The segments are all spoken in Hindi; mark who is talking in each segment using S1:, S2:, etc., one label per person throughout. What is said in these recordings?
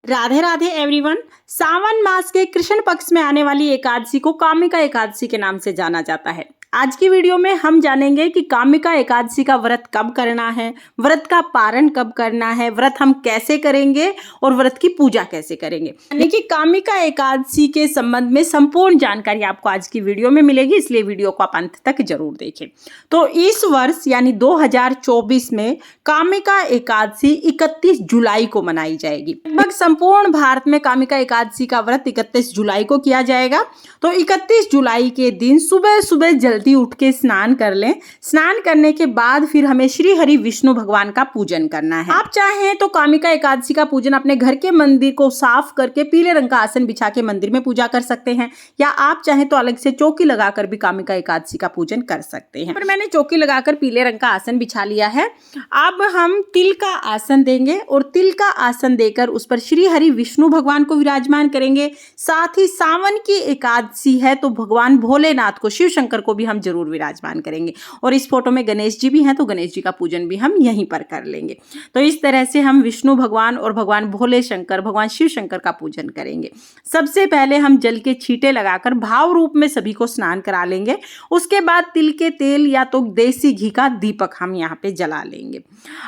S1: राधे राधे एवरीवन। सावन मास के कृष्ण पक्ष में आने वाली एकादशी को कामिका एकादशी के नाम से जाना जाता है। आज की वीडियो में हम जानेंगे कि कामिका एकादशी का व्रत कब करना है, व्रत का पारण कब करना है, व्रत हम कैसे करेंगे और व्रत की पूजा कैसे करेंगे। यानी कि कामिका एकादशी के संबंध में संपूर्ण जानकारी आपको आज की वीडियो में मिलेगी, इसलिए वीडियो को आप अंत तक जरूर देखें। तो इस वर्ष यानी 2024 में कामिका एकादशी 31 जुलाई को मनाई जाएगी। लगभग संपूर्ण भारत में कामिका एकादशी का व्रत 31 जुलाई को किया जाएगा। तो 31 जुलाई के दिन सुबह सुबह जल्दी उठ के स्नान कर लें। स्नान करने के बाद फिर हमें श्री हरि विष्णु भगवान का पूजन करना है। आप चाहें तो कामिका एकादशी का पूजन अपने घर के मंदिर को साफ करके पीले रंग का आसन बिछा के मंदिर में पूजा कर सकते हैं, या आप चाहें तो अलग से चौकी लगाकर भी कामिका एकादशी का पूजन कर सकते हैं। पर मैंने चौकी लगाकर पीले रंग का आसन बिछा लिया है। अब हम तिल का आसन देंगे और तिल का आसन देकर उस पर श्री हरि विष्णु भगवान को विराजमान करेंगे। साथ ही सावन की एकादशी है तो भगवान भोलेनाथ को, शिव शंकर को भी हम जरूर विराजमान करेंगे। और इस फोटो में गणेश जी भी हैं तो गणेश जी का पूजन भी हम यहीं पर कर लेंगे। तो इस तरह से हम विष्णु भगवान और भगवान भोले शंकर, भगवान शिव शंकर का पूजन करेंगे। सबसे पहले हम जल के छींटे लगाकर भाव रूप में सभी को स्नान करा लेंगे। उसके बाद तिल के तेल या तो देसी घी का दीपक हम यहाँ पे जला लेंगे।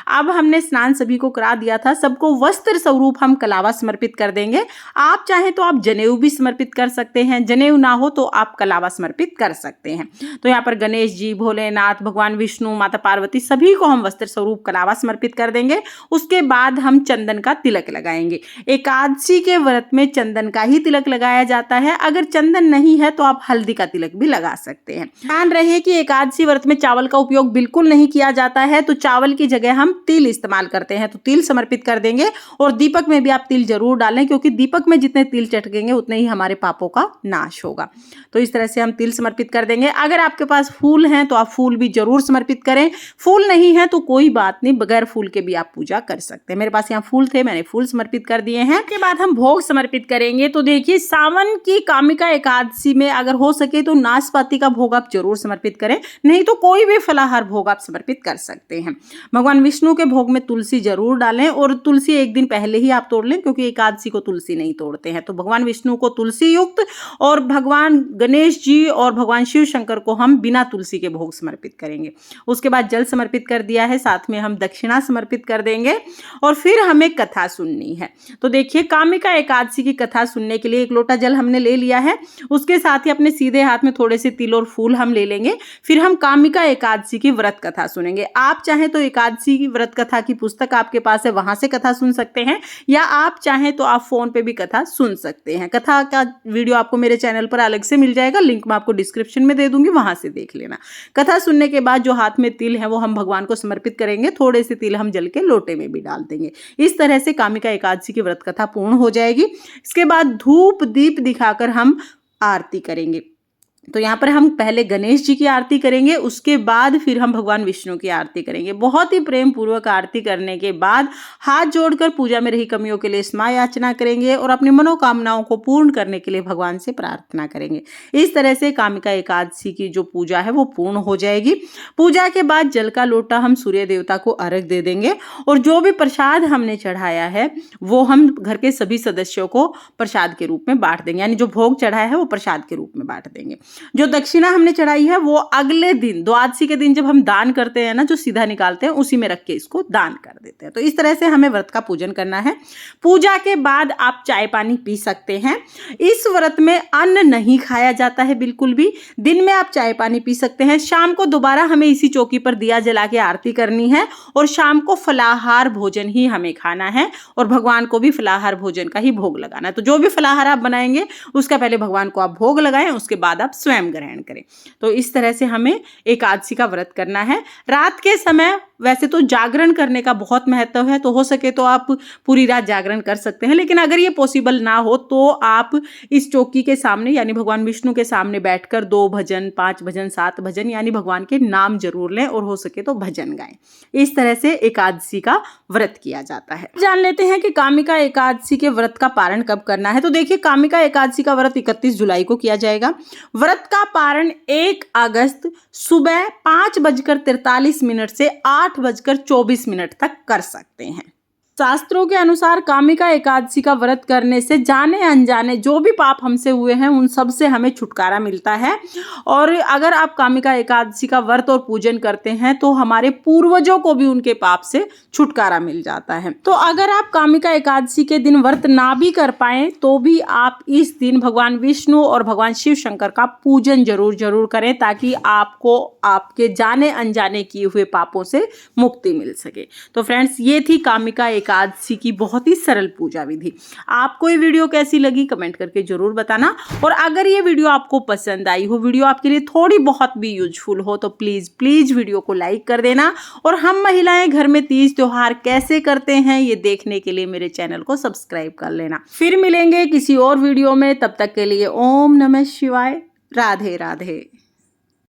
S1: अब हमने स्नान सभी को करा दिया था, सबको वस्त्र स्वरूप हम कलावा समर्पित कर देंगे। आप चाहें तो आप जनेऊ भी समर्पित कर सकते हैं, जनेऊ ना हो तो आप कलावा समर्पित कर सकते हैं। तो यहाँ पर गणेश जी, भोलेनाथ, भगवान विष्णु, माता पार्वती सभी को हम वस्त्र स्वरूप कलावा समर्पित कर देंगे। उसके बाद हम चंदन का तिलक लगाएंगे। एकादशी के व्रत में चंदन का ही तिलक लगाया जाता है। अगर चंदन नहीं है तो आप हल्दी का तिलक भी लगा सकते हैं। ध्यान रहे कि एकादशी व्रत में चावल का उपयोग बिल्कुल नहीं किया जाता है, तो चावल की जगह हम तिल इस्तेमाल करते हैं, तो तिल समर्पित कर देंगे। और दीपक में भी आप तिल जरूर डालें, क्योंकि दीपक में जितने तिल चटकेंगे उतने ही हमारे पापों का नाश होगा। तो इस तरह से हम तिल समर्पित कर देंगे। अगर आपके पास फूल हैं तो आप फूल भी जरूर समर्पित करें। फूल नहीं है तो कोई बात नहीं, बगैर फूल के भी आप पूजा कर सकते हैं। मेरे पास यहाँ फूल थे, मैंने फूल समर्पित कर दिए हैं। उसके बाद हम भोग समर्पित करेंगे। तो देखिए, सावन की कामिका एकादशी में अगर हो सके तो नाशपाती का भोग आप जरूर समर्पित करें, नहीं तो कोई भी फलाहार भोग आप समर्पित कर सकते हैं। भगवान विष्णु के भोग में तुलसी जरूर डालें, और तुलसी एक दिन पहले ही आप तोड़ लें, क्योंकि एकादशी को तुलसी नहीं तोड़ते हैं। तो भगवान विष्णु को तुलसी युक्त और भगवान गणेश जी और भगवान शिव शंकर को हम बिना तुलसी के भोग समर्पित करेंगे। उसके बाद जल समर्पित कर दिया है, साथ में हम दक्षिणा समर्पित कर देंगे। और फिर हमें कथा सुननी है। तो देखिए, कामिका एकादशी की कथा सुनने के लिए 1 लोटा जल हमने ले लिया है। उसके साथ ही अपने सीधे हाथ में थोड़े से तिल और फूल हम ले लेंगे। फिर हम कामिका एकादशी की व्रत कथा सुनेंगे। आप चाहें तो एकादशी की व्रत कथा की पुस्तक आपके पास है, वहां से कथा सुन सकते हैं, या आप चाहें तो आप फोन पे भी कथा सुन सकते हैं। कथा का वीडियो आपको मेरे चैनल पर अलग से मिल जाएगा, लिंक मैं आपको डिस्क्रिप्शन में दे दूंगी, वहां से देख लेना। कथा सुनने के बाद जो हाथ में तिल है वो हम भगवान को समर्पित करेंगे। थोड़े से तिल हम जल के लोटे में भी डाल देंगे। इस तरह से कामिका एकादशी की व्रत कथा पूर्ण हो जाएगी। इसके बाद धूप दीप दिखाकर हम आरती करेंगे। तो यहाँ पर हम पहले गणेश जी की आरती करेंगे, उसके बाद फिर हम भगवान विष्णु की आरती करेंगे। बहुत ही प्रेम पूर्वक आरती करने के बाद हाथ जोड़कर पूजा में रही कमियों के लिए क्षमा याचना करेंगे और अपनी मनोकामनाओं को पूर्ण करने के लिए भगवान से प्रार्थना करेंगे। इस तरह से कामिका एकादशी की जो पूजा है वो पूर्ण हो जाएगी। पूजा के बाद जल का लोटा हम सूर्य देवता को अर्घ दे देंगे, और जो भी प्रसाद हमने चढ़ाया है वो हम घर के सभी सदस्यों को प्रसाद के रूप में बांट देंगे। यानी जो भोग चढ़ाया है वो प्रसाद के रूप में बांट देंगे। जो दक्षिणा हमने चढ़ाई है वो अगले दिन, द्वादशी के दिन जब हम दान करते हैं ना, जो सीधा निकालते हैं, उसी में रख के इसको दान कर देते हैं। तो इस तरह से हमें व्रत का पूजन करना है। पूजा के बाद आप चाय पानी पी सकते हैं। इस व्रत में अन्न नहीं खाया जाता है बिल्कुल भी। दिन में आप चाय पानी पी सकते हैं। शाम को दोबारा हमें इसी चौकी पर दिया जला के आरती करनी है, और शाम को फलाहार भोजन ही हमें खाना है, और भगवान को भी फलाहार भोजन का ही भोग लगाना है। तो जो भी फलाहार आप बनाएंगे उसका पहले भगवान को आप भोग लगाएं, उसके बाद आप स्वयं ग्रहण करें। तो इस तरह से हमें एकादशी का व्रत करना है। रात के समय वैसे तो जागरण करने का बहुत महत्व है, तो हो सके तो आप पूरी रात जागरण कर सकते हैं। लेकिन अगर ये पॉसिबल ना हो तो आप इस चौकी के सामने यानी भगवान विष्णु के सामने बैठकर 2 भजन, 5 भजन, 7 भजन यानी भगवान के नाम जरूर लें, और हो सके तो भजन गाएं। इस तरह से एकादशी का व्रत किया जाता है। जान लेते हैं कि कामिका एकादशी के व्रत का पारण कब करना है। तो देखिए, कामिका एकादशी का व्रत 31 जुलाई को किया जाएगा। व्रत का पारण 1 अगस्त सुबह 5:43 से 8:24 तक कर सकते हैं। शास्त्रों के अनुसार कामिका एकादशी का व्रत करने से जाने अनजाने जो भी पाप हमसे हुए हैं उन सब से हमें छुटकारा मिलता है। और अगर आप कामिका एकादशी का व्रत और पूजन करते हैं तो हमारे पूर्वजों को भी उनके पाप से छुटकारा मिल जाता है। तो अगर आप कामिका एकादशी के दिन व्रत ना भी कर पाए तो भी आप इस दिन भगवान विष्णु और भगवान शिव शंकर का पूजन जरूर करें, ताकि आपको आपके जाने अनजाने किए हुए पापों से मुक्ति मिल सके। तो फ्रेंड्स, ये थी कामिका एकादशी की बहुत ही सरल पूजा विधि। आपको ये वीडियो कैसी लगी कमेंट करके जरूर बताना। और अगर ये वीडियो आपको पसंद आई हो, वीडियो आपके लिए थोड़ी बहुत भी यूजफुल हो, तो प्लीज वीडियो को लाइक कर देना। और हम महिलाएं घर में तीज त्योहार कैसे करते हैं ये देखने के लिए मेरे चैनल को सब्सक्राइब कर लेना। फिर मिलेंगे किसी और वीडियो में, तब तक के लिए ओम नमः शिवाय, राधे राधे।